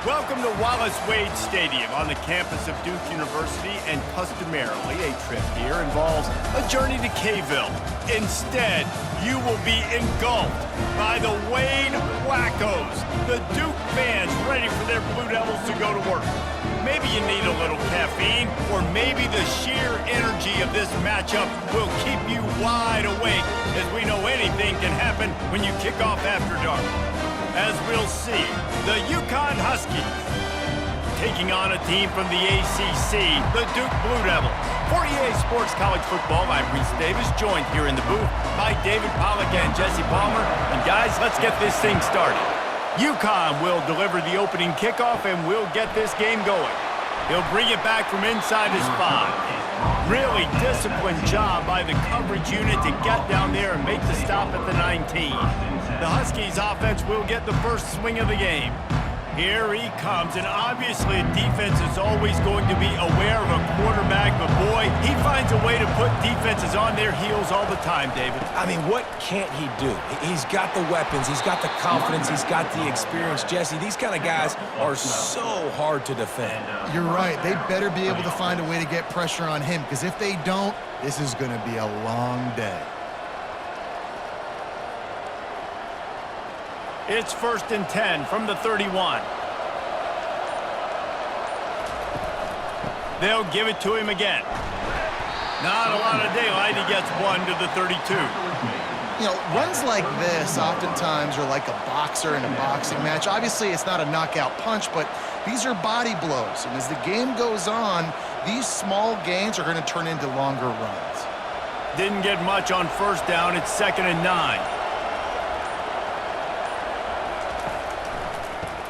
Welcome to Wallace Wade Stadium on the campus of Duke University, and customarily a trip here involves a journey to K-ville. Instead, you will be engulfed by the Wade Wackos, the Duke fans ready for their Blue Devils to go to work. Maybe you need a little caffeine, or maybe the sheer energy of this matchup will keep you wide awake, as we know anything can happen when you kick off after dark. As we'll see, the UConn Huskies taking on a team from the ACC, the Duke Blue Devils. For EA Sports College Football, I'm Reese Davis, joined here in the booth by David Pollack and Jesse Palmer. And guys, let's get this thing started. UConn will deliver the opening kickoff, and we'll get this game going. He'll bring it back from inside his 5. Really disciplined job by the coverage unit to get down there and make the stop at the 19. The Huskies offense will get the first swing of the game. Here he comes, and obviously defense is always going to be aware of a quarterback, but boy, he finds a way to put defenses on their heels all the time, David. I mean, what can't he do? He's got the weapons, he's got the confidence, he's got the experience. Jesse, these kind of guys are so hard to defend. You're right. They better be able to find a way to get pressure on him, because if they don't, this is going to be a long day. It's 1st and 10 from the 31. They'll give it to him again. Not a lot of daylight. He gets one to the 32. You know, runs like this oftentimes are like a boxer in a boxing match. Obviously, it's not a knockout punch, but these are body blows. And as the game goes on, these small gains are going to turn into longer runs. Didn't get much on 1st down. It's 2nd and 9.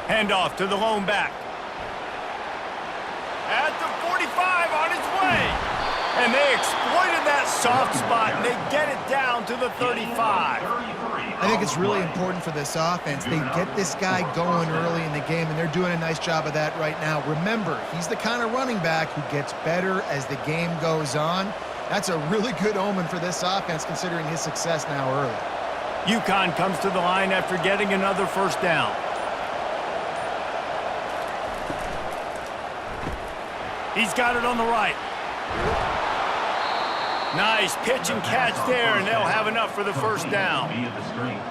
Handoff to the lone back. At the 45, on his way. And they exploited that soft spot, and they get it down to the 35. I think it's really important for this offense. They get this guy going early in the game, and they're doing a nice job of that right now. Remember, he's the kind of running back who gets better as the game goes on. That's a really good omen for this offense, considering his success now early. UConn comes to the line after getting another 1st down. He's got it on the right. Nice pitch and catch there, and they'll have enough for the 1st down.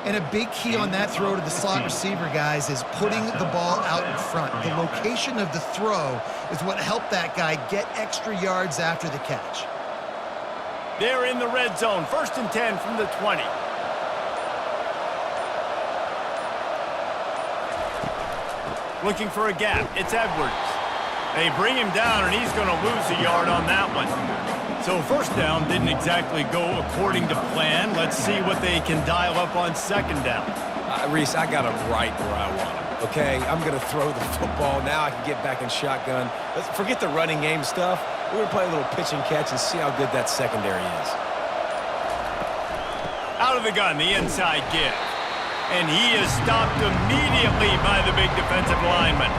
And a big key on that throw to the slot receiver, guys, is putting the ball out in front. The location of the throw is what helped that guy get extra yards after the catch. They're in the red zone. 1st and 10 from the 20. Looking for a gap. It's Edwards. They bring him down, and he's going to lose a yard on that one. So 1st down didn't exactly go according to plan. Let's see what they can dial up on 2nd down. Reese, I got him right where I want him, okay? I'm going to throw the football. Now I can get back in shotgun. Let's forget the running game stuff. We're going to play a little pitch and catch and see how good that secondary is. Out of the gun, the inside give. And he is stopped immediately by the big defensive lineman.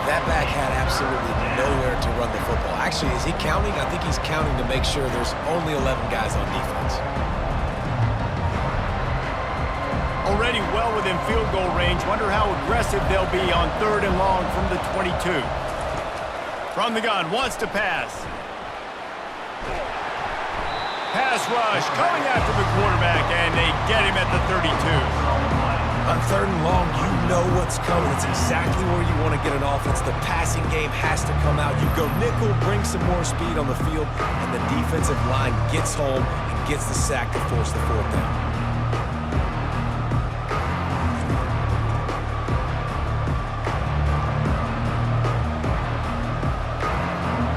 That back had absolutely nowhere to run the football. Actually, is he counting? I think he's counting to make sure there's only 11 guys on defense. Already well within field goal range. Wonder how aggressive they'll be on 3rd and long from the 22. From the gun, wants to pass. Pass rush, coming after the quarterback, and they get him at the 32. On 3rd and long, you know what's coming. It's exactly where you want to get an offense. The passing game has to come out. You go nickel, bring some more speed on the field, and the defensive line gets home and gets the sack to force the 4th down.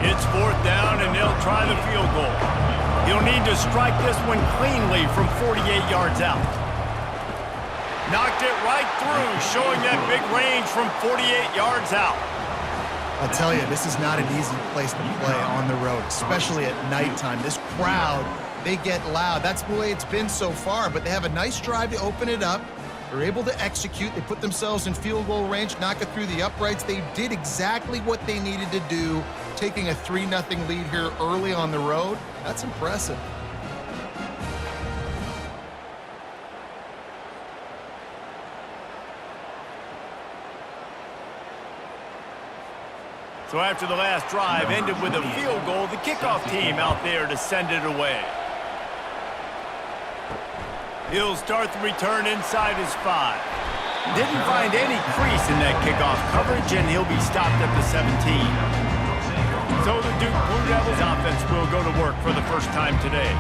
It's 4th down, and they'll try the field goal. He'll need to strike this one cleanly from 48 yards out. Knocked it right through, showing that big range from 48 yards out. I'll tell you, this is not an easy place to play on the road, especially at nighttime. This crowd, they get loud. That's the way it's been so far, but they have a nice drive to open it up. They're able to execute. They put themselves in field goal range, knock it through the uprights. They did exactly what they needed to do, taking a 3-0 lead here early on the road. That's impressive. So after the last drive ended with a field goal, the kickoff team out there to send it away. He'll start the return inside his 5. Didn't find any crease in that kickoff coverage, and he'll be stopped at the 17. So the Duke Blue Devils offense will go to work for the first time today.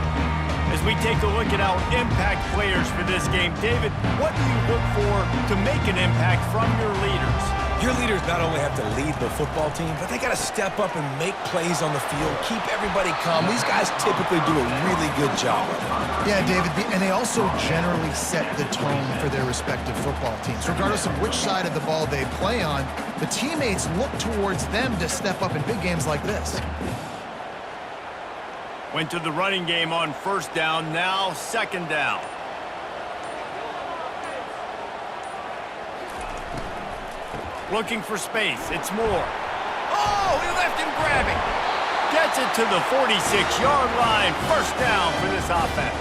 As we take a look at our impact players for this game, David, what do you look for to make an impact from your leaders? Your leaders not only have to lead the football team, but they got to step up and make plays on the field, keep everybody calm. These guys typically do a really good job of it. Yeah, David, and they also generally set the tone for their respective football teams. Regardless of which side of the ball they play on, the teammates look towards them to step up in big games like this. Went to the running game on first down, now second down. Looking for space, it's Moore. Oh, he left him grabbing. Gets it to the 46-yard line, first down for this offense.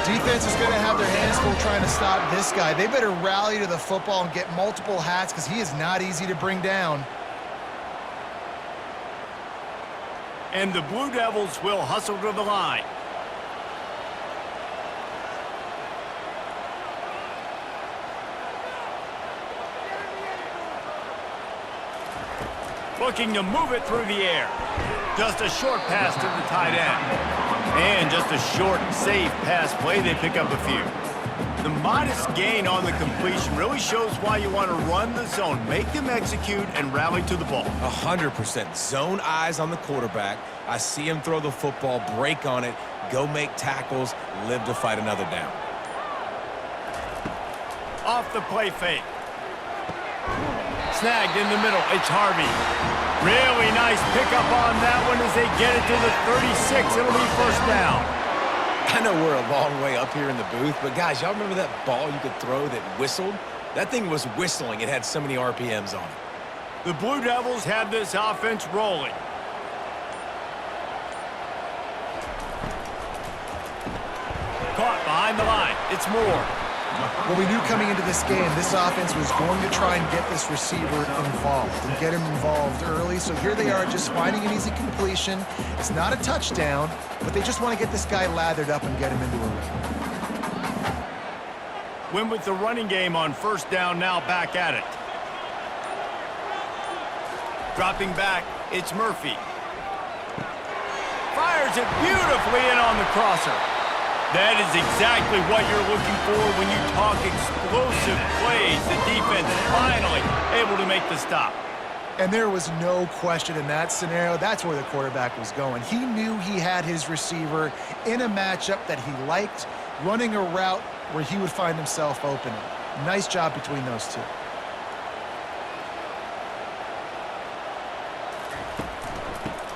Defense is going to have their hands full trying to stop this guy. They better rally to the football and get multiple hats because he is not easy to bring down. And the Blue Devils will hustle to the line. Looking to move it through the air. Just a short pass to the tight end. And just a short, safe pass play. They pick up a few. The modest gain on the completion really shows why you want to run the zone, make them execute, and rally to the ball. 100%. Zone eyes on the quarterback. I see him throw the football, break on it, go make tackles, live to fight another down. Off the play fake. Snagged in the middle. It's Harvey. Really nice pickup on that one as they get it to the 36. It'll be first down. I know we're a long way up here in the booth, but guys, y'all remember that ball you could throw that whistled? That thing was whistling. It had so many RPMs on it. The Blue Devils have this offense rolling. Caught behind the line. It's Moore. Well, we knew coming into this game, this offense was going to try and get this receiver involved and get him involved early. So here they are just finding an easy completion. It's not a touchdown, but they just want to get this guy lathered up and get him into a rhythm. Win with the running game on first down, now back at it. Dropping back, it's Murphy. Fires it beautifully in on the crosser. That is exactly what you're looking for when you talk explosive plays. The defense finally able to make the stop. And there was no question in that scenario. That's where the quarterback was going. He knew he had his receiver in a matchup that he liked, running a route where he would find himself opening. Nice job between those two.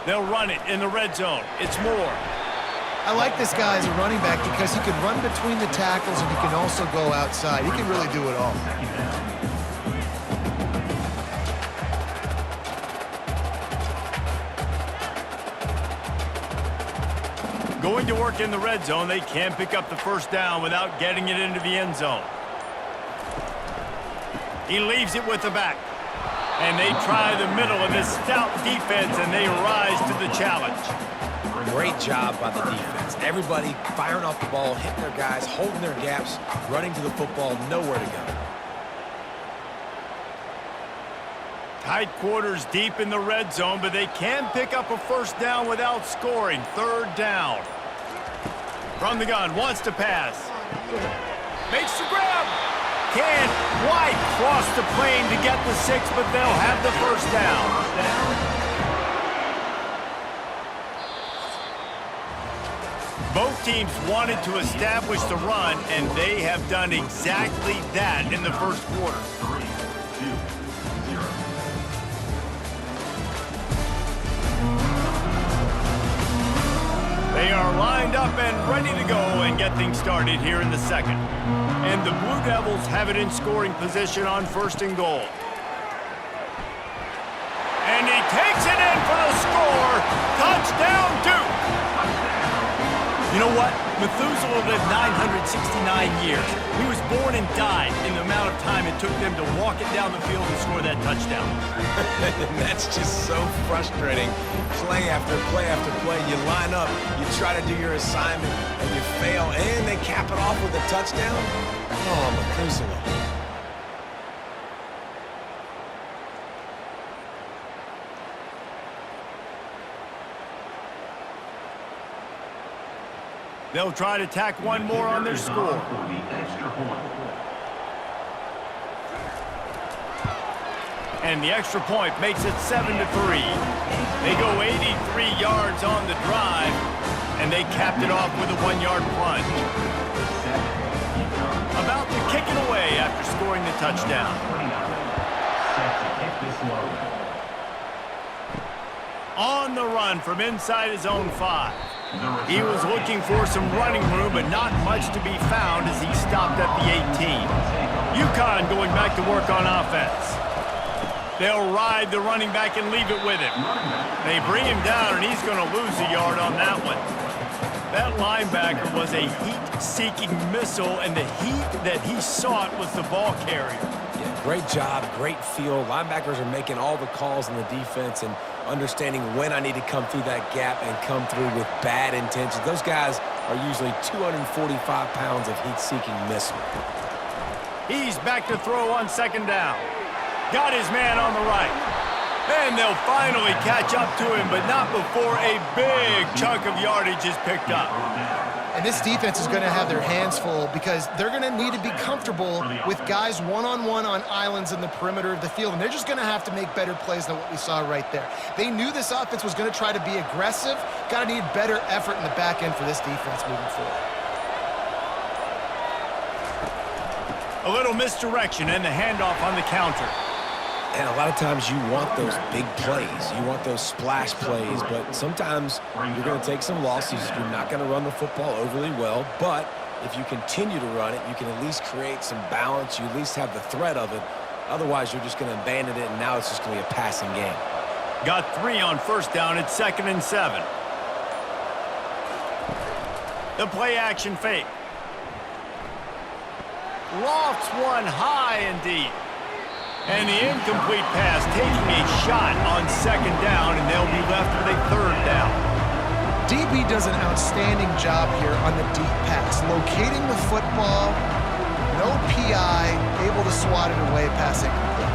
They'll run it in the red zone. It's Moore. I like this guy as a running back because he can run between the tackles and he can also go outside. He can really do it all. Going to work in the red zone. They can pick up the first down without getting it into the end zone. He leaves it with the back. And they try the middle of this stout defense, and they rise to the challenge. Great job by the defense. Everybody firing off the ball, hitting their guys, holding their gaps, running to the football, nowhere to go. Tight quarters deep in the red zone, but they can pick up a first down without scoring. Third down. From the gun, wants to pass. Makes the grab. Can't quite cross the plane to get the 6, but they'll have the first down. Both teams wanted to establish the run, and they have done exactly that in the first quarter. 3-2-0. They are lined up and ready to go and get things started here in the second. And the Blue Devils have it in scoring position on first and goal. And he takes it in for the score. Touchdown, Duke. You know what? Methuselah lived 969 years. He was born and died in the amount of time it took them to walk it down the field and score that touchdown. That's just so frustrating. Play after play after play. You line up, you try to do your assignment, and you fail, and they cap it off with a touchdown? Oh, Methuselah. They'll try to tack one more on their score. And the extra point makes it 7-3. They go 83 yards on the drive, and they capped it off with a 1-yard plunge. About to kick it away after scoring the touchdown. On the run from inside his own 5. He was looking for some running room, but not much to be found as he stopped at the 18. UConn going back to work on offense. They'll ride the running back and leave it with him. They bring him down, and he's going to lose a yard on that one. That linebacker was a heat-seeking missile, and the heat that he sought was the ball carrier. Yeah, great job, great feel. Linebackers are making all the calls in the defense and understanding when I need to come through that gap and come through with bad intentions. Those guys are usually 245 pounds of heat-seeking missile. He's back to throw on second down. Got his man on the right. And they'll finally catch up to him, but not before a big chunk of yardage is picked up. And this defense is going to have their hands full because they're going to need to be comfortable with guys one-on-one on islands in the perimeter of the field, and they're just going to have to make better plays than what we saw right there. They knew this offense was going to try to be aggressive. Got to need better effort in the back end for this defense moving forward. A little misdirection and the handoff on the counter. And a lot of times you want those big plays. You want those splash plays, but sometimes you're going to take some losses. You're not going to run the football overly well, but if you continue to run it, you can at least create some balance. You at least have the threat of it. Otherwise, you're just going to abandon it, and now it's just going to be a passing game. Got 3 on first down. It's 2nd and 7. The play action fake. Lofts one high and deep. And the incomplete pass taking a shot on second down, and they'll be left with a 3rd down. DB does an outstanding job here on the deep pass, locating the football, no PI, able to swat it away, pass incomplete.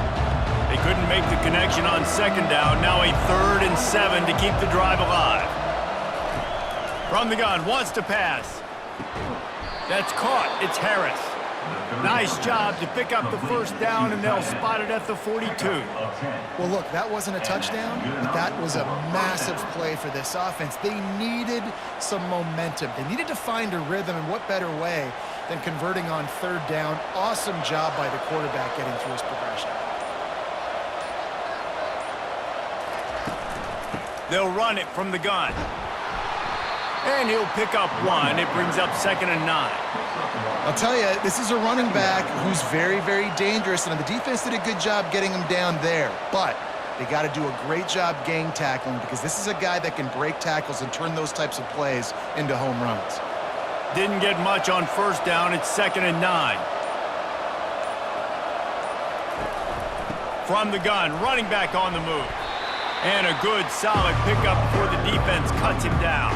They couldn't make the connection on second down. Now a 3rd and 7 to keep the drive alive. From the gun, wants to pass. That's caught. It's Harris. Nice job to pick up the first down, and they'll spot it at the 42. Well, look, that wasn't a touchdown, but that was a massive play for this offense. They needed some momentum. They needed to find a rhythm, and what better way than converting on 3rd down. Awesome job by the quarterback getting through his progression. They'll run it from the gun. And he'll pick up 1. It brings up 2nd and 9. I'll tell you, this is a running back who's very, very dangerous, and the defense did a good job getting him down there. But they got to do a great job gang tackling because this is a guy that can break tackles and turn those types of plays into home runs. Didn't get much on first down. It's 2nd and 9. From the gun, running back on the move. And a good, solid pickup before the defense cuts him down.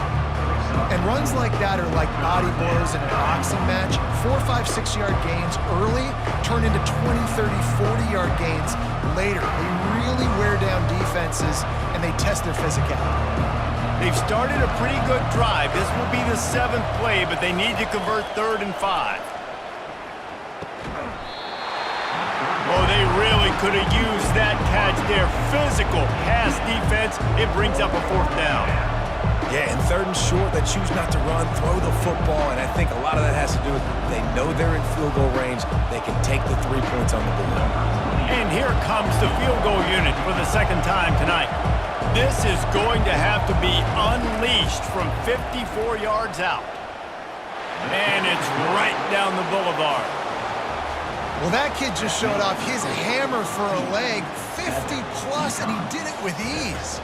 And runs like that are like body blows in a boxing match. 4, 5, 6-yard gains early turn into 20, 30, 40-yard gains later. They really wear down defenses, and they test their physicality. They've started a pretty good drive. This will be the 7th play, but they need to convert 3rd and 5. Oh, they really could have used that catch there. Physical pass defense. It brings up a 4th down. Yeah, and 3rd and short, they choose not to run, throw the football, and I think a lot of that has to do with they know they're in field goal range. They can take the 3 points on the board. And here comes the field goal unit for the 2nd time tonight. This is going to have to be unleashed from 54 yards out. And it's right down the boulevard. Well, that kid just showed off his hammer for a leg, 50-plus, and he did it with ease.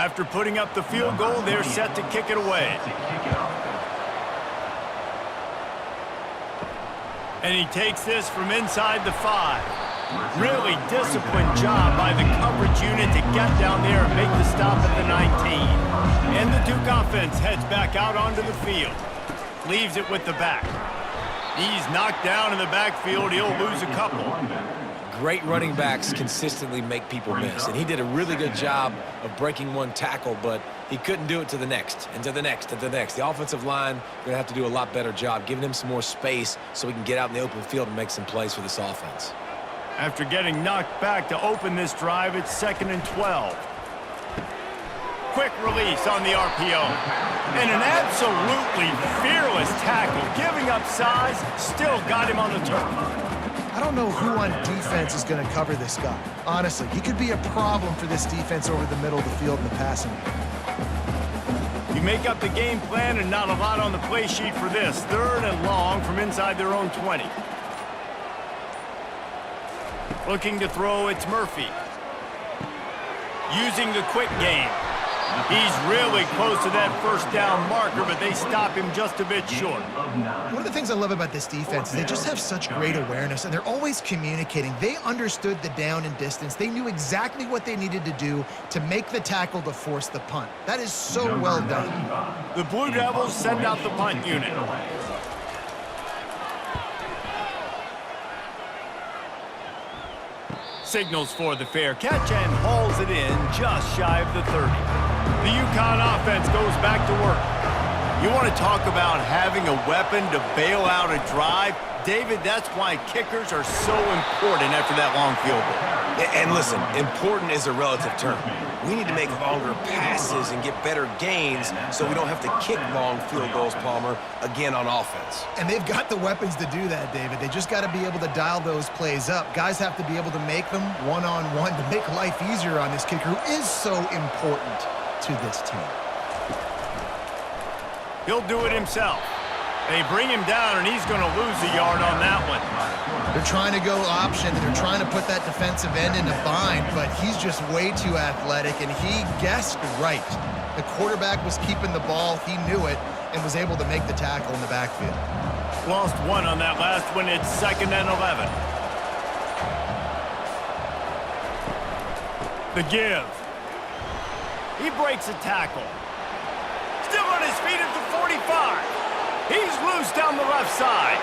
After putting up the field goal, they're set to kick it away. And he takes this from inside the 5. Really disciplined job by the coverage unit to get down there and make the stop at the 19. And the Duke offense heads back out onto the field. Leaves it with the back. He's knocked down in the backfield. He'll lose a couple. Great running backs consistently make people miss, and he did a really good job of breaking one tackle, but he couldn't do it to the next, and to the next, and to the next. The offensive line going to have to do a lot better job, giving him some more space so he can get out in the open field and make some plays for this offense. After getting knocked back to open this drive, it's 2nd and 12. Quick release on the RPO. And an absolutely fearless tackle, giving up size, still got him on the turf. I don't know who on defense is going to cover this guy. Honestly, he could be a problem for this defense over the middle of the field in the passing game. You make up the game plan and not a lot on the play sheet for this. 3rd and long from inside their own 20. Looking to throw, it's Murphy. Using the quick game. He's really close to that first down marker, but they stop him just a bit short. One of the things I love about this defense is they just have such great awareness, and they're always communicating. They understood the down and distance. They knew exactly what they needed to do to make the tackle to force the punt. That is so well done. The Blue Devils send out the punt unit. Signals for the fair catch and hauls it in just shy of the 30. The UConn offense goes back to work. You want to talk about having a weapon to bail out a drive? David, that's why kickers are so important after that long field goal. And listen, important is a relative term. We need to make longer passes and get better gains so we don't have to kick long field goals, Palmer, again on offense. And they've got the weapons to do that, David. They just got to be able to dial those plays up. Guys have to be able to make them one-on-one to make life easier on this kicker, who is so important to this team. He'll do it himself. They bring him down, and he's going to lose a yard on that one. They're trying to go option, and they're trying to put that defensive end in a bind, but he's just way too athletic, and he guessed right. The quarterback was keeping the ball. He knew it and was able to make the tackle in the backfield. Lost one on that last one. It's 2nd and 11. The give. He breaks a tackle. Still on his feet at the 45. He's loose down the left side.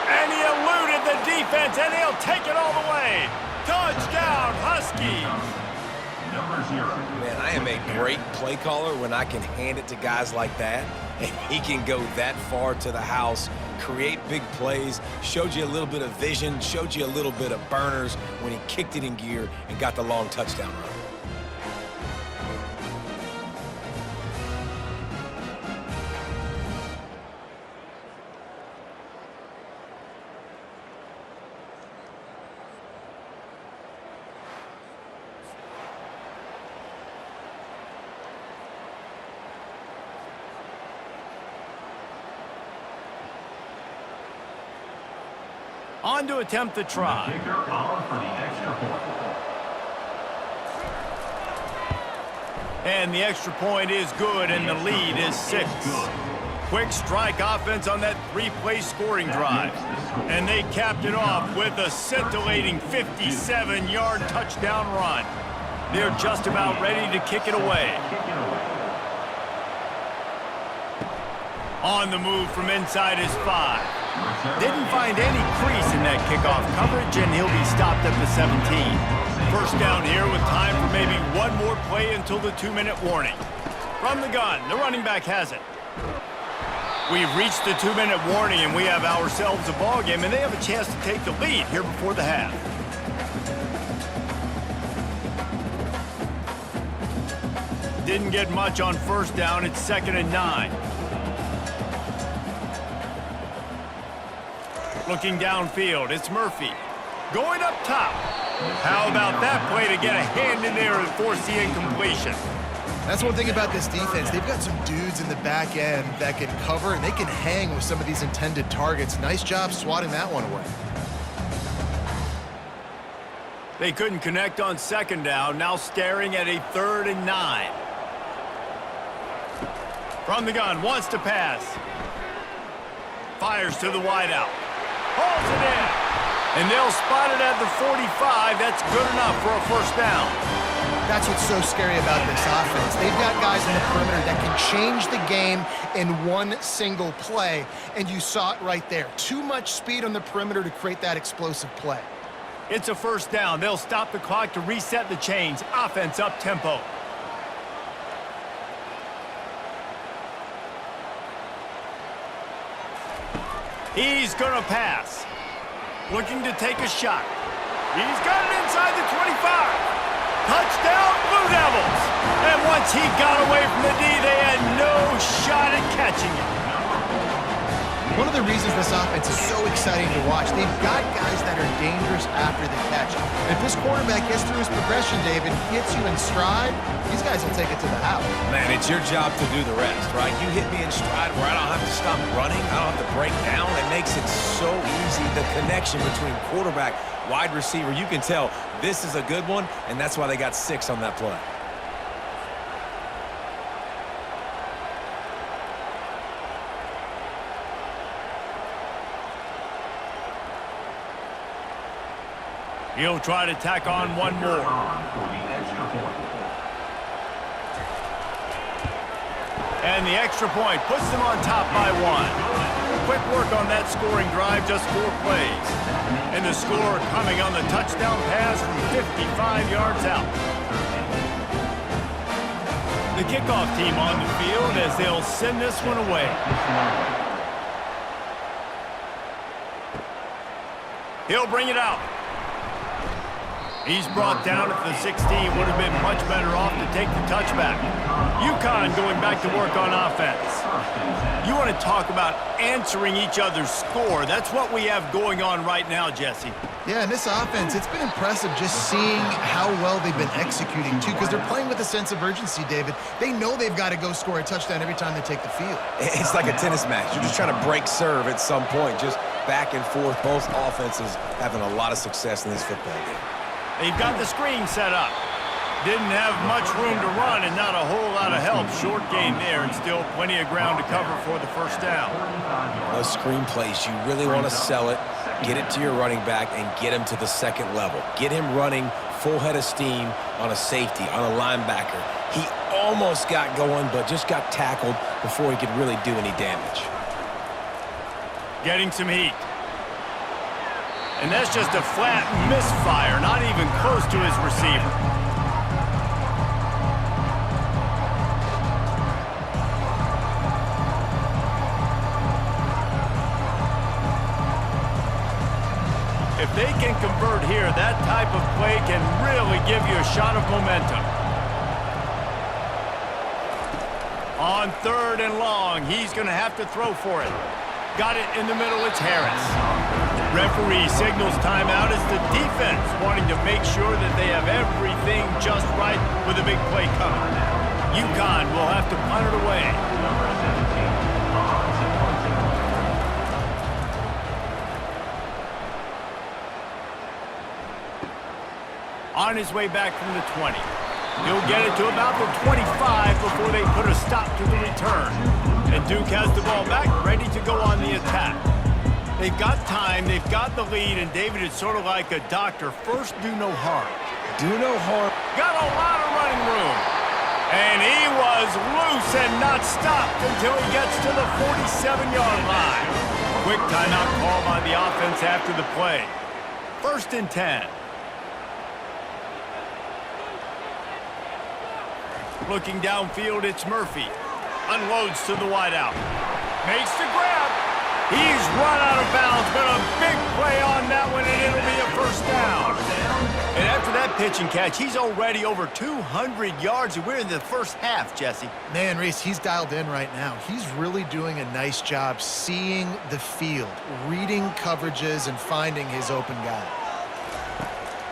And he eluded the defense, and he'll take it all the way. Touchdown, Huskies. Man, I am a great play caller when I can hand it to guys like that, and he can go that far to the house, create big plays, showed you a little bit of vision, showed you a little bit of burners when he kicked it in gear and got the long touchdown run. On to attempt the try. And the extra point is good, and the lead is 6. Quick strike offense on that 3-play scoring drive. And they capped it off with a scintillating 57-yard touchdown run. They're just about ready to kick it away. On the move from inside his 5. Didn't find any crease in that kickoff coverage, and he'll be stopped at the 17. First down here with time for maybe one more play until the 2-minute warning. From the gun, the running back has it. We've reached the 2-minute warning, and we have ourselves a ball game, and they have a chance to take the lead here before the half. Didn't get much on first down. It's 2nd and 9. Looking downfield, it's Murphy. Going up top. How about that play to get a hand in there and force the incompletion? That's one thing about this defense. They've got some dudes in the back end that can cover, and they can hang with some of these intended targets. Nice job swatting that one away. They couldn't connect on 2nd down, now staring at a 3rd and 9. From the gun, wants to pass. Fires to the wideout. Holds it in. And they'll spot it at the 45. That's good enough for a first down. That's what's so scary about this offense. They've got guys in the perimeter that can change the game in one single play, and you saw it right there. Too much speed on the perimeter to create that explosive play. It's a first down. They'll stop the clock to reset the chains. Offense up tempo. He's going to pass. Looking to take a shot. He's got it inside the 25. Touchdown, Blue Devils! And once he got away from the D, they had no shot at catching it. One of the reasons this offense is so exciting to watch, they've got guys that are dangerous after the catch. If this quarterback gets through his progression, David, hits you in stride, these guys will take it to the house. Man, it's your job to do the rest, right? You hit me in stride where I don't have to stop running. I don't have to break down. It makes it so easy, the connection between quarterback, wide receiver. You can tell this is a good one, and that's why they got 6 on that play. He'll try to tack on one more. And the extra point puts them on top by 1. Quick work on that scoring drive, just 4 plays. And the score coming on the touchdown pass from 55 yards out. The kickoff team on the field as they'll send this one away. He'll bring it out. He's brought down at the 16. Would have been much better off to take the touchback. UConn going back to work on offense. You want to talk about answering each other's score. That's what we have going on right now, Jesse. Yeah, and this offense, it's been impressive just seeing how well they've been executing, too, because they're playing with a sense of urgency, David. They know they've got to go score a touchdown every time they take the field. It's like a tennis match. You're just trying to break serve at some point, just back and forth. Both offenses having a lot of success in this football game. They've got the screen set up. Didn't have much room to run and not a whole lot of help. Short gain there and still plenty of ground to cover for the first down. Those screen plays, you really want to sell it, get it to your running back, and get him to the second level. Get him running full head of steam on a safety, on a linebacker. He almost got going, but just got tackled before he could really do any damage. Getting some heat. And that's just a flat misfire, not even close to his receiver. If they can convert here, that type of play can really give you a shot of momentum. On 3rd and long, he's going to have to throw for it. Got it in the middle, it's Harris. Referee signals timeout as the defense wanting to make sure that they have everything just right with a big play coming. UConn will have to punt it away. On his way back from the 20. He'll get it to about the 25 before they put a stop to the return. And Duke has the ball back, ready to go on the attack. They've got time, they've got the lead, and David, it's sort of like a doctor. First, do no harm. Do no harm. Got a lot of running room. And he was loose and not stopped until he gets to the 47-yard line. Quick timeout call by the offense after the play. 1st and 10. Looking downfield, it's Murphy. Unloads to the wideout. Makes the grab. He's run out of bounds, but a big play on that one, and it'll be a first down. And after that pitch and catch, he's already over 200 yards, and we're in the first half, Jesse. Man, Reese, he's dialed in right now. He's really doing a nice job seeing the field, reading coverages, and finding his open guy.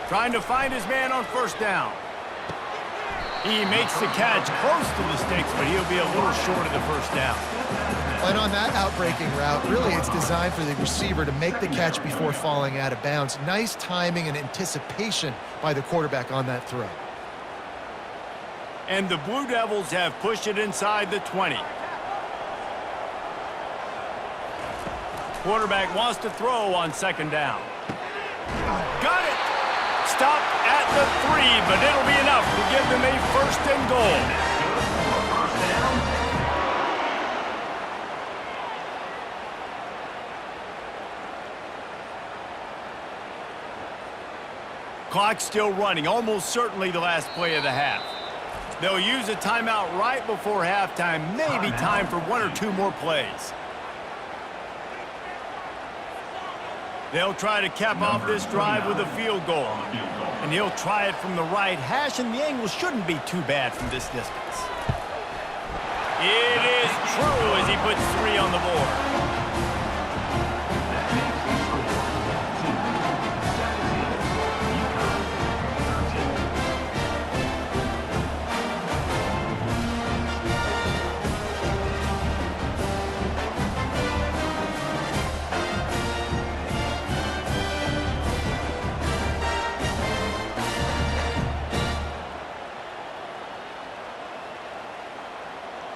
Trying to find his man on first down. He makes the catch close to the sticks, but he'll be a little short of the first down. And on that outbreaking route, really it's designed for the receiver to make the catch before falling out of bounds. Nice timing and anticipation by the quarterback on that throw. And the Blue Devils have pushed it inside the 20. quarterback wants to throw on second down. Got it! Stopped at the 3, but it'll be enough to give them a first and goal. Clock's still running, almost certainly the last play of the half. They'll use a timeout right before halftime, maybe time for 1 or 2 more plays. They'll try to cap off this drive with a field goal. And he'll try it from the right hash, and the angle shouldn't be too bad from this distance. It is true as he puts 3 on the board.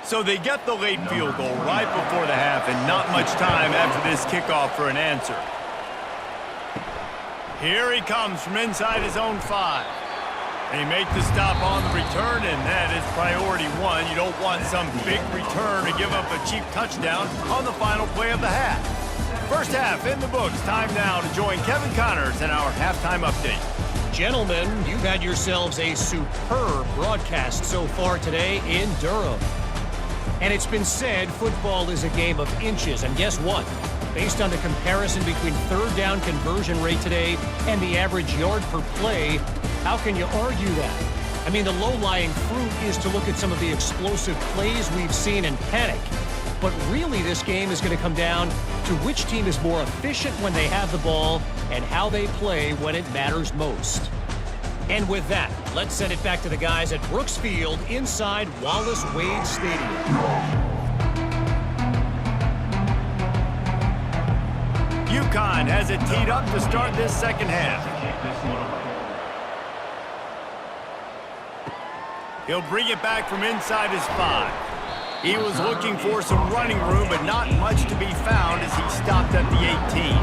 So they get the late field goal right before the half, and not much time after this kickoff for an answer. Here he comes from inside his own 5. They make the stop on the return, and that is priority 1. You don't want some big return to give up a cheap touchdown on the final play of the half. First half in the books. Time now to join Kevin Connors in our halftime update. Gentlemen, you've had yourselves a superb broadcast so far today in Durham. And it's been said football is a game of inches. And guess what? Based on the comparison between third down conversion rate today and the average yard per play, how can you argue that? I mean, the low-lying fruit is to look at some of the explosive plays we've seen and panic. But really, this game is going to come down to which team is more efficient when they have the ball and how they play when it matters most. And with that, let's send it back to the guys at Brooks Field inside Wallace Wade Stadium. UConn has it teed up to start this second half. He'll bring it back from inside his 5. He was looking for some running room, but not much to be found as he stopped at the 18.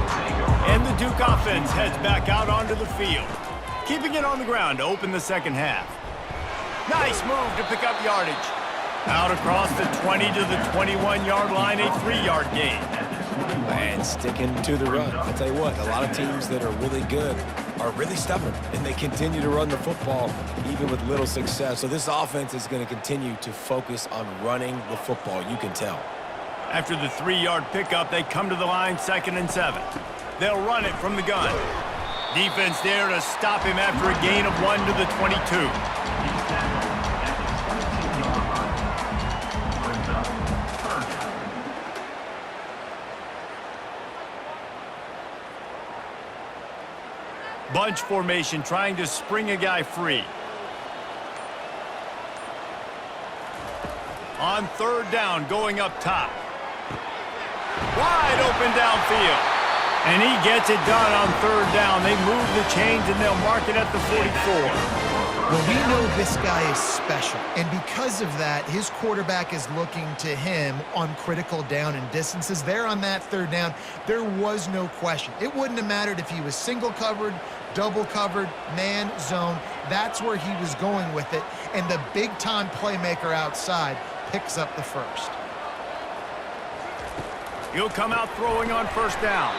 And the Duke offense heads back out onto the field, keeping it on the ground to open the second half. Nice move to pick up yardage. Out across the 20 to the 21-yard line, a 3-yard gain. And sticking to the run. I'll tell you what, a lot of teams that are really good are really stubborn, and they continue to run the football even with little success. So this offense is going to continue to focus on running the football, you can tell. After the 3-yard pickup, they come to the line 2nd and 7. They'll run it from the gun. Defense there to stop him after a gain of 1 to the 22. Bunch formation trying to spring a guy free. On 3rd down, going up top. Wide open downfield. And he gets it done on 3rd down. They move the chains, and they'll mark it at the 44. Well, we know this guy is special, and because of that, his quarterback is looking to him on critical down and distances. There on that 3rd down, there was no question. It wouldn't have mattered if he was single covered, double covered, man, zone. That's where he was going with it, and the big-time playmaker outside picks up the first. He'll come out throwing on 1st down.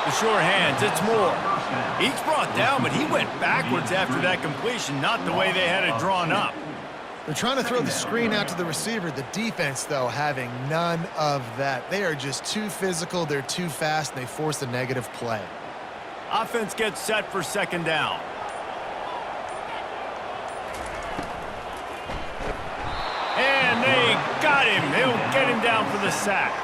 The sure hands, it's Moore. He's brought down, but he went backwards after that completion, not the way they had it drawn up. They're trying to throw the screen out to the receiver. The defense, though, having none of that. They are just too physical, they're too fast, and they force a negative play. Offense gets set for 2nd down. And they got him. He'll get him down for the sack.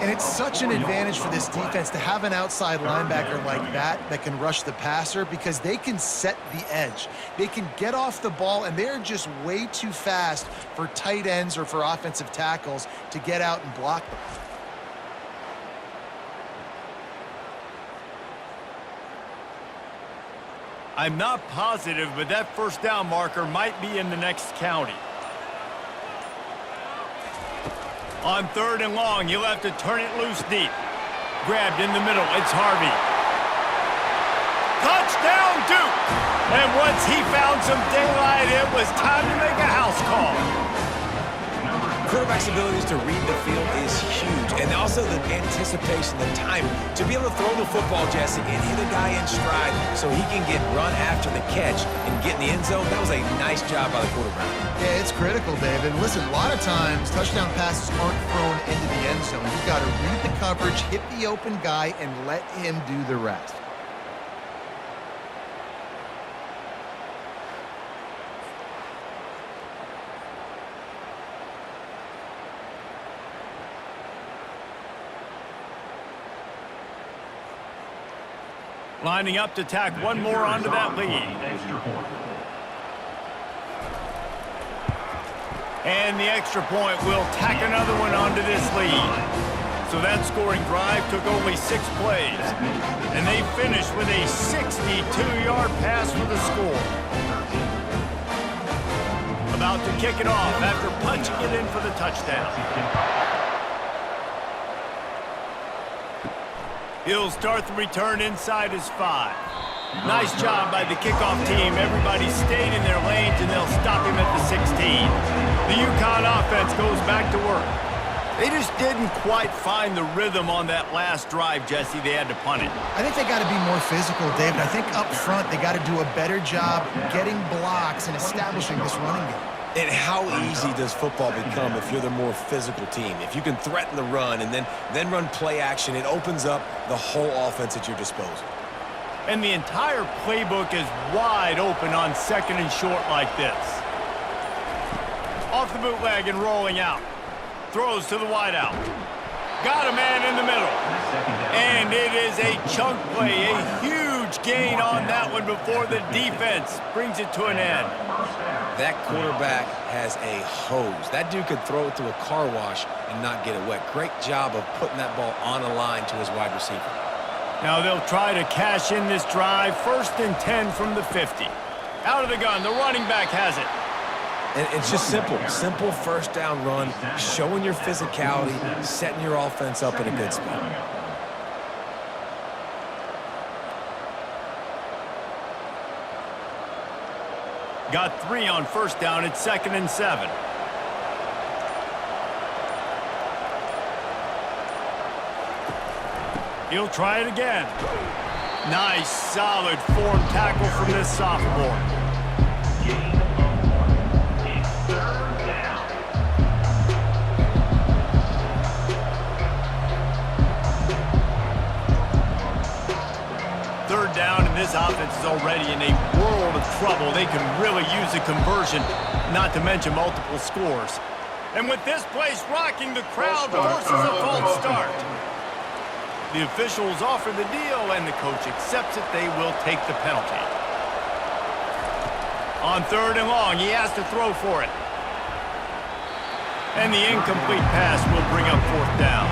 And it's such an advantage for this defense to have an outside linebacker like that can rush the passer, because they can set the edge. They can get off the ball, and they're just way too fast for tight ends or for offensive tackles to get out and block them. I'm not positive, but that 1st down marker might be in the next county. On 3rd and long, he'll have to turn it loose deep. Grabbed in the middle. It's Harvey. Touchdown, Duke! And once he found some daylight, it was time to make a house call. Quarterback's abilities to read the field is huge, and also the anticipation, the time to be able to throw the football, Jesse, and hit a guy in stride so he can get run after the catch and get in the end zone. That was a nice job by the quarterback. Yeah, it's critical, David. Listen, a lot of times touchdown passes aren't thrown into the end zone. You've got to read the coverage, hit the open guy, and let him do the rest. Lining up to tack one more onto that lead. And the extra point will tack another one onto this lead. So that scoring drive took only 6 plays. And they finished with a 62-yard pass for the score. About to kick it off after punching it in for the touchdown. He'll start the return inside his 5. Nice job by the kickoff team. Everybody stayed in their lanes, and they'll stop him at the 16. The UConn offense goes back to work. They just didn't quite find the rhythm on that last drive, Jesse. They had to punt it. I think they got to be more physical, David. I think up front they got to do a better job getting blocks and establishing this running game. And how easy does football become if you're the more physical team? If you can threaten the run and then run play action, it opens up the whole offense at your disposal. And the entire playbook is wide open on second and short like this. Off the bootleg and rolling out. Throws to the wideout. Got a man in the middle. And it is a chunk play, a huge gain on that one before the defense brings it to an end. That quarterback has a hose. That dude could throw it through a car wash and not get it wet. Great job of putting that ball on a line to his wide receiver. Now they'll try to cash in this drive. 1st and 10 from the 50. Out of the gun, the running back has it. And it's just simple first down run, showing your physicality, setting your offense up in a good spot. Got 3 on 1st down. It's 2nd and 7. He'll try it again. Nice, solid form tackle from this sophomore. Third down, and this offense is already in a world of trouble. They can really use a conversion, not to mention multiple scores. And with this place rocking, the crowd forces a false start. The officials offer the deal, and the coach accepts it. They will take the penalty. On 3rd and long, he has to throw for it. And the incomplete pass will bring up 4th down.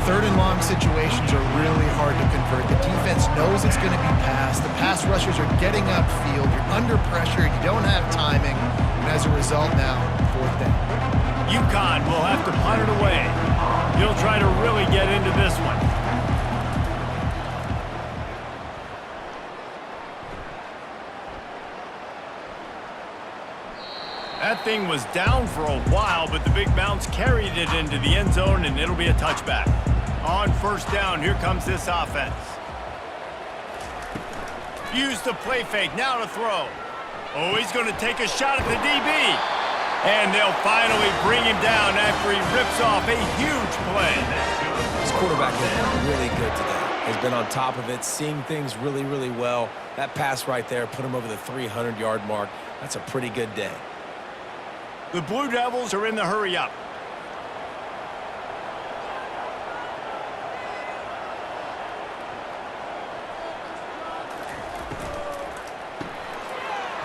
3rd and long situations are really hard to convert. The defense knows it's going to be passed. The pass rushers are getting upfield. You're under pressure. You don't have timing. And as a result now, 4th down. UConn will have to punt it away. He'll try to really get into this one. That thing was down for a while, but the big bounce carried it into the end zone, and it'll be a touchback. On 1st down, here comes this offense. Use the play fake, now to throw. Oh, he's going to take a shot at the DB. And they'll finally bring him down after he rips off a huge play. This quarterback has been really good today. Has been on top of it, seeing things really, really well. That pass right there put him over the 300-yard mark. That's a pretty good day. The Blue Devils are in the hurry up.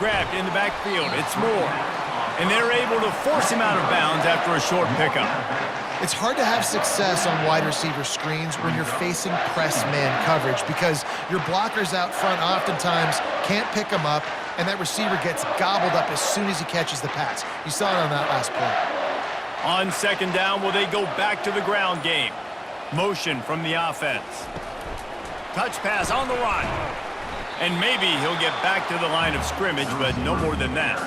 Grabbed in the backfield. It's Moore. And they're able to force him out of bounds after a short pickup. It's hard to have success on wide receiver screens when you're facing press man coverage because your blockers out front oftentimes can't pick them up, and that receiver gets gobbled up as soon as he catches the pass. You saw it on that last play. On 2nd down, will they go back to the ground game? Motion from the offense. Touch pass on the run. And maybe he'll get back to the line of scrimmage, but no more than that.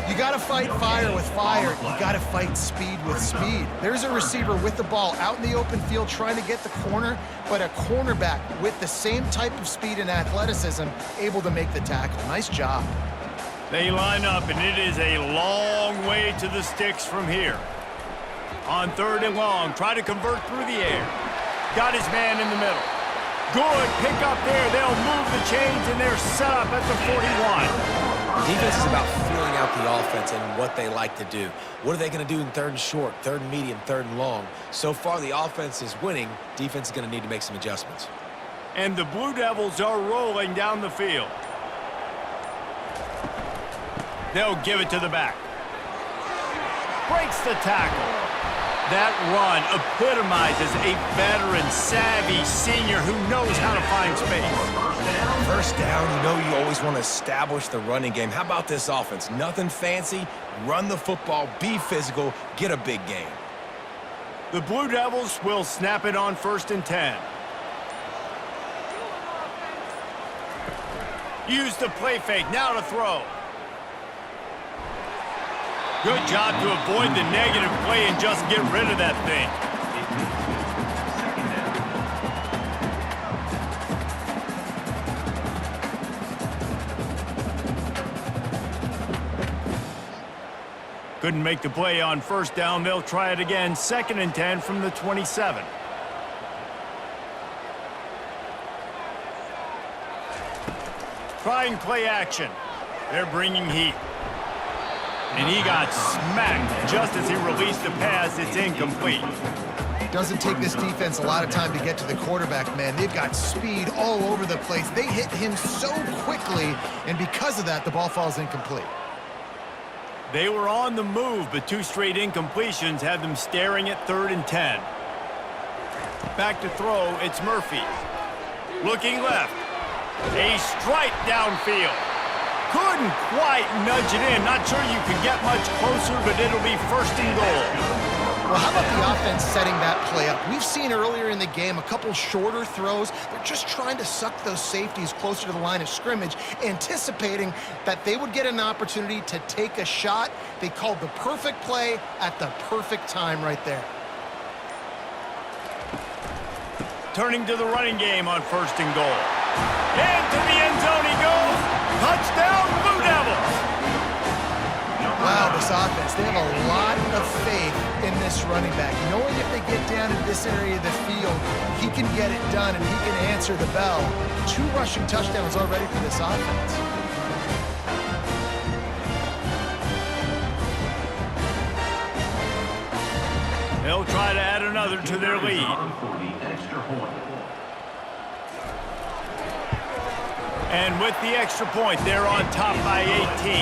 You got to fight fire with fire. You got to fight speed with speed. There's a receiver with the ball out in the open field trying to get the corner, but a cornerback with the same type of speed and athleticism able to make the tackle. Nice job. They line up, and it is a long way to the sticks from here. On 3rd and long, try to convert through the air. Got his man in the middle. Good pick up there. They'll move the chains, and they're set up at the 41. Defense is about feeling out the offense and what they like to do. What are they going to do in 3rd and short, 3rd and medium, 3rd and long? So far, the offense is winning. Defense is going to need to make some adjustments. And the Blue Devils are rolling down the field. They'll give it to the back. Breaks the tackle. That run epitomizes a veteran, savvy senior who knows how to find space. First down, you know you always want to establish the running game. How about this offense? Nothing fancy. Run the football, be physical, get a big gain. The Blue Devils will snap it on 1st and 10. Use the play fake, now to throw. Good job to avoid the negative play and just get rid of that thing. Couldn't make the play on 1st down. They'll try it again. 2nd and 10 from the 27. Trying play action. They're bringing heat. And he got smacked just as he released the pass. It's incomplete. Doesn't take this defense a lot of time to get to the quarterback, man. They've got speed all over the place. They hit him so quickly, and because of that, the ball falls incomplete. They were on the move, but 2 straight incompletions had them staring at 3rd and 10. Back to throw, it's Murphy. Looking left. A strike downfield. Couldn't quite nudge it in. Not sure you could get much closer, but it'll be 1st and goal. Well, how about the offense setting that play up? We've seen earlier in the game a couple shorter throws. They're just trying to suck those safeties closer to the line of scrimmage, anticipating that they would get an opportunity to take a shot. They called the perfect play at the perfect time right there. Turning to the running game on 1st and goal. Into the end zone he goes. Touchdown, Blue Devils. Wow, this offense, they have a lot of faith in this running back. Knowing if they get down in this area of the field, he can get it done and he can answer the bell. 2 rushing touchdowns already for this offense. They'll try to add another to their lead. And with the extra point, they're on top by 18.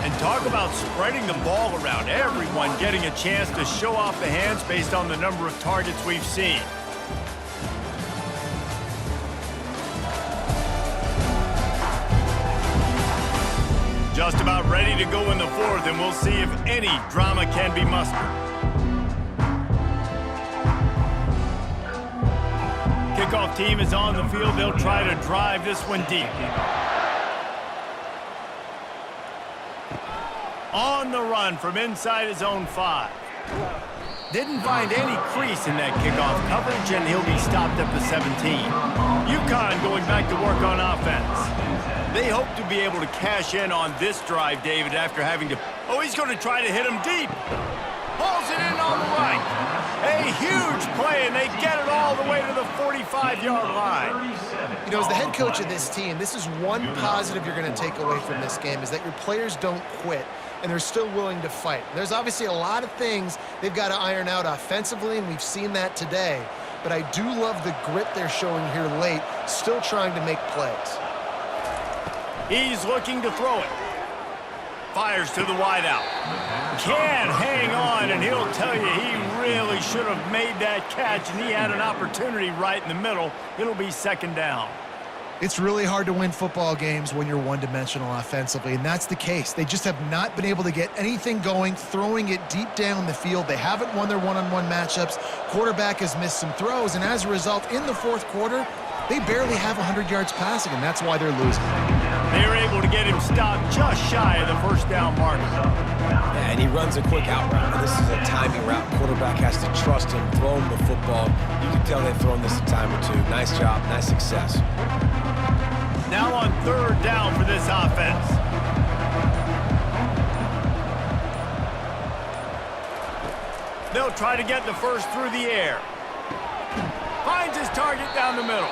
And talk about spreading the ball around. Everyone getting a chance to show off the hands based on the number of targets we've seen. Just about ready to go in the 4th, and we'll see if any drama can be mustered. Kickoff team is on the field. They'll try to drive this one deep. On the run from inside his own 5. Didn't find any crease in that kickoff coverage, and he'll be stopped at the 17. UConn going back to work on offense. They hope to be able to cash in on this drive, David, after having to... Oh, he's going to try to hit him deep. Pulls it in on the right. A huge play, and they get it all the way to the 45-yard line. You know, as the head coach of this team, this is one positive you're going to take away from this game, is that your players don't quit, and they're still willing to fight. There's obviously a lot of things they've got to iron out offensively, and we've seen that today. But I do love the grit they're showing here late, still trying to make plays. He's looking to throw it. Fires to the wideout. Can't hang on, and he'll tell you he really should have made that catch, and he had an opportunity right in the middle. It'll be 2nd down. It's really hard to win football games when you're one-dimensional offensively, and that's the case. They just have not been able to get anything going, throwing it deep down the field. They haven't won their one-on-one matchups. Quarterback has missed some throws, and as a result, in the fourth quarter, they barely have 100 yards passing, and that's why they're losing. They were able to get him stopped just shy of the first down mark. Yeah, and he runs a quick out route. This is a timing route. Quarterback has to trust him, throw him the football. You can tell they've thrown this a time or two. Nice job, nice success. Now on third down for this offense. They'll try to get the first through the air. Finds his target down the middle.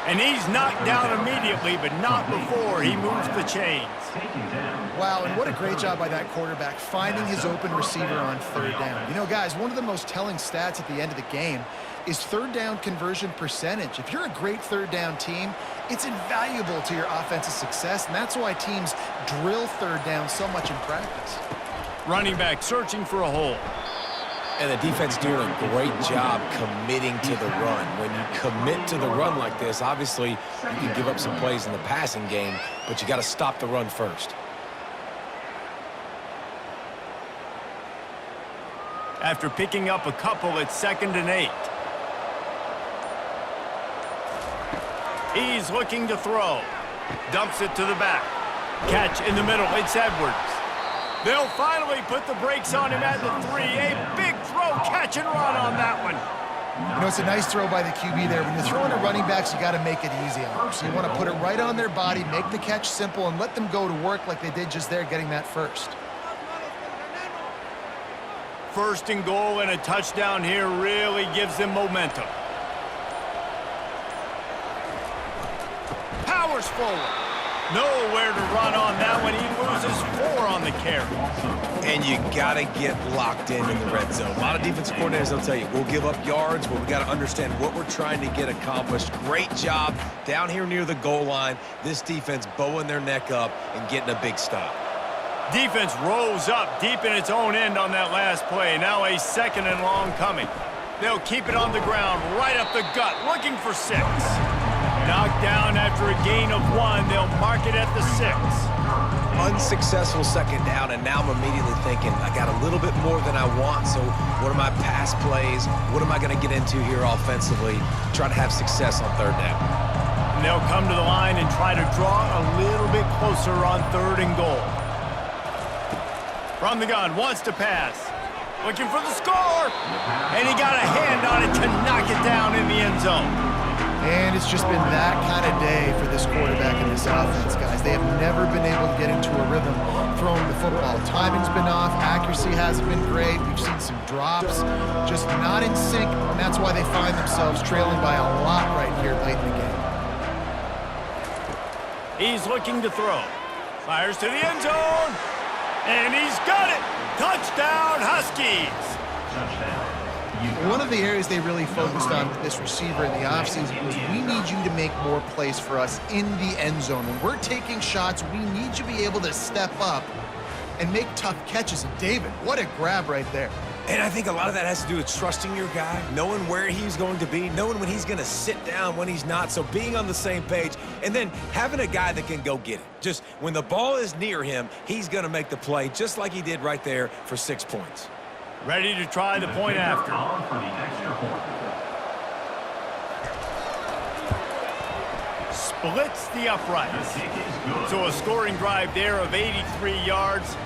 And he's knocked down immediately, but not before he moves the chains. Wow, and what a great job by that quarterback, finding his open receiver on third down. You know, guys, one of the most telling stats at the end of the game is third down conversion percentage. If you're a great third down team, it's invaluable to your offensive success, and that's why teams drill third down so much in practice. Running back searching for a hole. And the defense doing a great job committing to the run. When you commit to the run like this, obviously you can give up some plays in the passing game, but you got to stop the run first. After picking up a couple, it's 2nd and 8. He's looking to throw. Dumps it to the back. Catch in the middle. It's Edwards. They'll finally put the brakes on him at the 3. A big throw, catch and run on that one. You know, it's a nice throw by the QB there. When you're throwing to running backs, you got to make it easy on them. So you want to put it right on their body, make the catch simple, and let them go to work like they did just there, getting that first. First and goal and a touchdown here really gives them momentum. Powers forward. Nowhere to run on that one. He loses 4 on the carry. And you got to get locked in the red zone. A lot of defensive coordinators, they'll tell you, we'll give up yards, but we got to understand what we're trying to get accomplished. Great job down here near the goal line. This defense bowing their neck up and getting a big stop. Defense rose up deep in its own end on that last play. Now a 2nd and long coming. They'll keep it on the ground, right up the gut, looking for 6. Knocked down after a gain of 1. They'll mark it at the 6. Unsuccessful 2nd down, and now I'm immediately thinking, I got a little bit more than I want, so what are my pass plays? What am I going to get into here offensively? Try to have success on 3rd down. And they'll come to the line and try to draw a little bit closer on 3rd and goal. From the gun, wants to pass. Looking for the score. And he got a hand on it to knock it down in the end zone. And it's just been that kind of day for this quarterback and this offense, guys. They have never been able to get into a rhythm throwing the football. Timing's been off. Accuracy hasn't been great. We've seen some drops, just not in sync, and that's why they find themselves trailing by a lot right here late in the game. He's looking to throw. Fires to the end zone. And he's got it. Touchdown, Huskies. One of the areas they really focused on with this receiver in the offseason was we need you to make more plays for us in the end zone. When we're taking shots, we need you to be able to step up and make tough catches. And David, what a grab right there. And I think a lot of that has to do with trusting your guy, knowing where he's going to be, knowing when he's going to sit down, when he's not, so being on the same page, and then having a guy that can go get it. Just when the ball is near him, he's going to make the play just like he did right there for 6 points. Ready to try the point after. Splits the uprights. So a scoring drive there of 83 yards,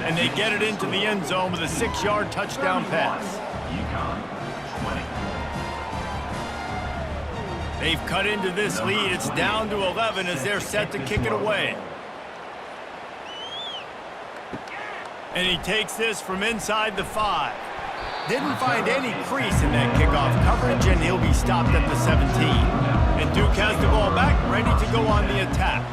and they get it into the end zone with a 6-yard touchdown pass. UConn 20. They've cut into this lead. It's down to 11 as they're set to kick it away. And he takes this from inside the 5. Didn't find any crease in that kickoff coverage, and he'll be stopped at the 17. And Duke has the ball back, ready to go on the attack.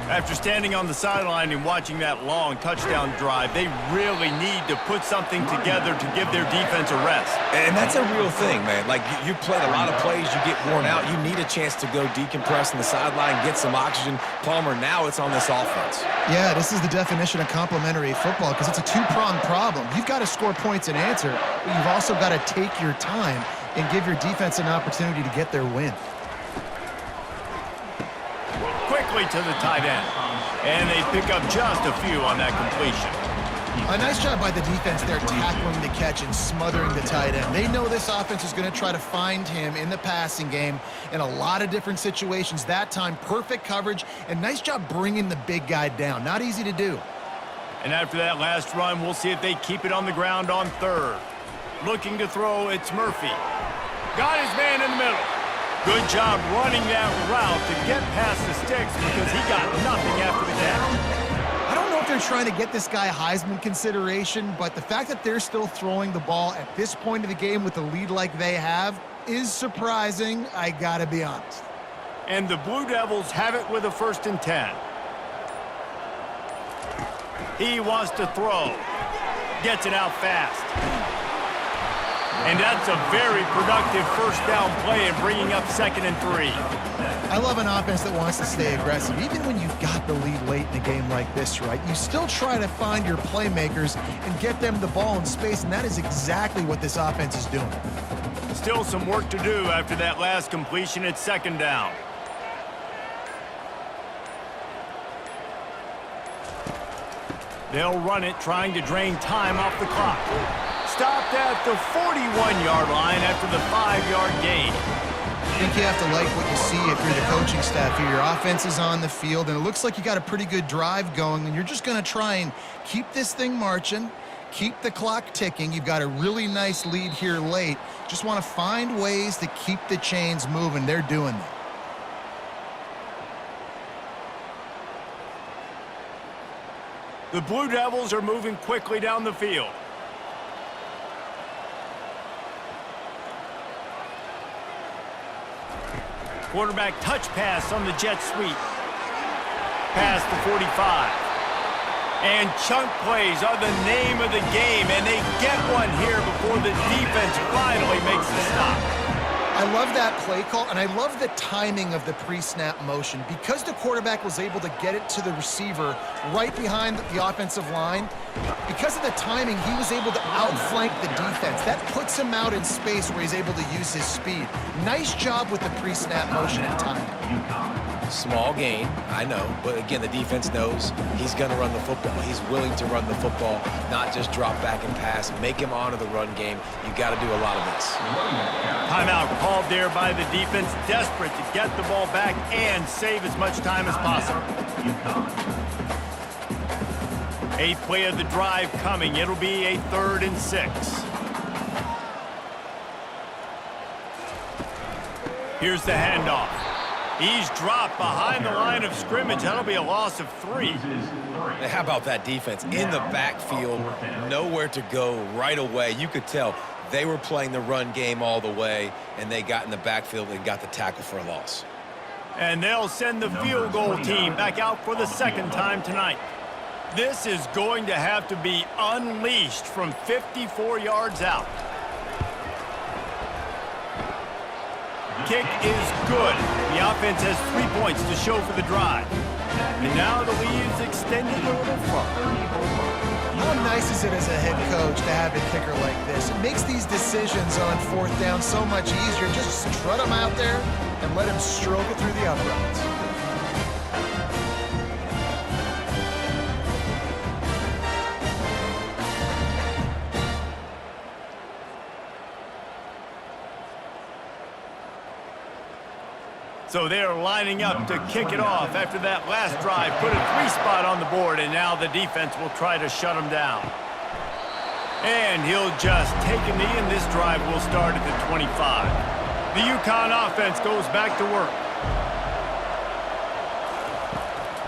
After standing on the sideline and watching that long touchdown drive, they really need to put something together to give their defense a rest. And that's a real thing, man. Like, you played a lot of plays, you get worn out. You need a chance to go decompress on the sideline, get some oxygen. Palmer, now it's on this offense. Yeah, this is the definition of complementary football because it's a two-pronged problem. You've got to score points and answer, but you've also got to take your time and give your defense an opportunity to get their win. quickly to the tight end. And they pick up just a few on that completion. A nice job by the defense there tackling the catch and smothering the tight end. They know this offense is going to try to find him in the passing game in a lot of different situations. That time, perfect coverage, and nice job bringing the big guy down. Not easy to do. And after that last run, we'll see if they keep it on the ground on third. Looking to throw, it's Murphy. Got his man in the middle. Good job running that route to get past the sticks because he got nothing after the catch. I don't know if they're trying to get this guy Heisman consideration, but the fact that they're still throwing the ball at this point of the game with a lead like they have is surprising, I gotta be honest. And the Blue Devils have it with a 1st and 10. He wants to throw. Gets it out fast. And that's a very productive first down play and bringing up 2nd and 3. I love an offense that wants to stay aggressive. Even when you've got the lead late in a game like this, right, you still try to find your playmakers and get them the ball in space, and that is exactly what this offense is doing. Still some work to do after that last completion at 2nd down. They'll run it, trying to drain time off the clock. Stopped at the 41-yard line after the 5-yard gain. I think you have to like what you see if you're the coaching staff here. Your offense is on the field, and it looks like you got a pretty good drive going, and you're just going to try and keep this thing marching, keep the clock ticking. You've got a really nice lead here late. Just want to find ways to keep the chains moving. They're doing that. The Blue Devils are moving quickly down the field. Quarterback touch pass on the jet sweep. Past the 45. And chunk plays are the name of the game, and they get one here before the defense finally makes the stop. I love that play call, and I love the timing of the pre-snap motion. Because the quarterback was able to get it to the receiver right behind the offensive line, because of the timing, he was able to outflank the defense. That puts him out in space where he's able to use his speed. Nice job with the pre-snap motion and timing. Small gain, I know, but again, the defense knows he's going to run the football. He's willing to run the football, not just drop back and pass, make him honor the run game. You got to do a lot of this. Timeout called there by the defense, desperate to get the ball back and save as much time as possible. 8th play of the drive coming. It'll be a 3rd and 6. Here's the handoff. He's dropped behind the line of scrimmage. That'll be a loss of 3. How about that defense? In the backfield, nowhere to go right away. You could tell they were playing the run game all the way, and they got in the backfield and got the tackle for a loss. And they'll send the field goal team back out for the 2nd time tonight. This is going to have to be unleashed from 54 yards out. Kick is good. The offense has 3 points to show for the drive. And now the lead is extended a little further. How nice is it as a head coach to have a kicker like this? It makes these decisions on 4th down so much easier. Just strut him out there and let him stroke it through the uprights. So they're lining up to kick it off after that last drive. Put a 3-spot on the board, and now the defense will try to shut him down. And he'll just take a knee, and this drive will start at the 25. The UConn offense goes back to work.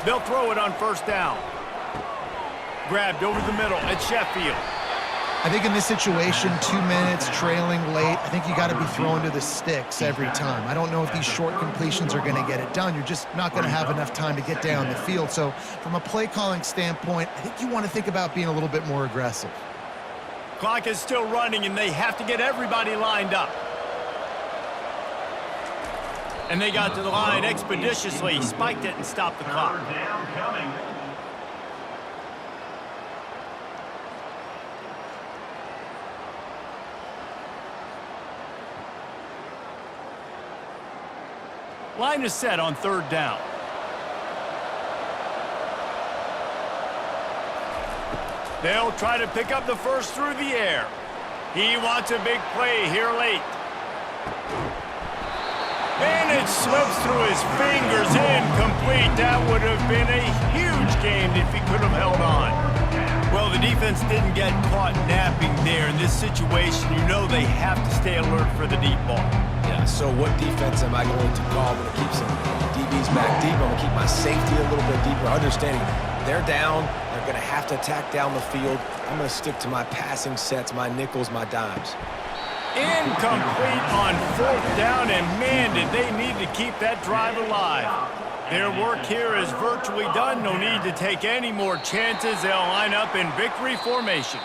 They'll throw it on 1st down. Grabbed over the middle at Sheffield. I think in this situation, 2 minutes, trailing late, I think you got to be throwing to the sticks every time. I don't know if these short completions are going to get it done. You're just not going to have enough time to get down the field. So from a play calling standpoint, I think you want to think about being a little bit more aggressive. Clock is still running, and they have to get everybody lined up. And they got to the line expeditiously, spiked it, and stopped the clock. Line is set on 3rd down. They'll try to pick up the first through the air. He wants a big play here late. And it slips through his fingers, incomplete. That would have been a huge game if he could have held on. Well, the defense didn't get caught napping there. In this situation, you know they have to stay alert for the deep ball. Yeah, so what defense am I going to call? I'm going to keep some DBs back deep. I'm going to keep my safety a little bit deeper, understanding they're down. They're going to have to attack down the field. I'm going to stick to my passing sets, my nickels, my dimes. Incomplete on 4th down, and man, did they need to keep that drive alive. Their work here is virtually done. No need to take any more chances. They'll line up in victory formation.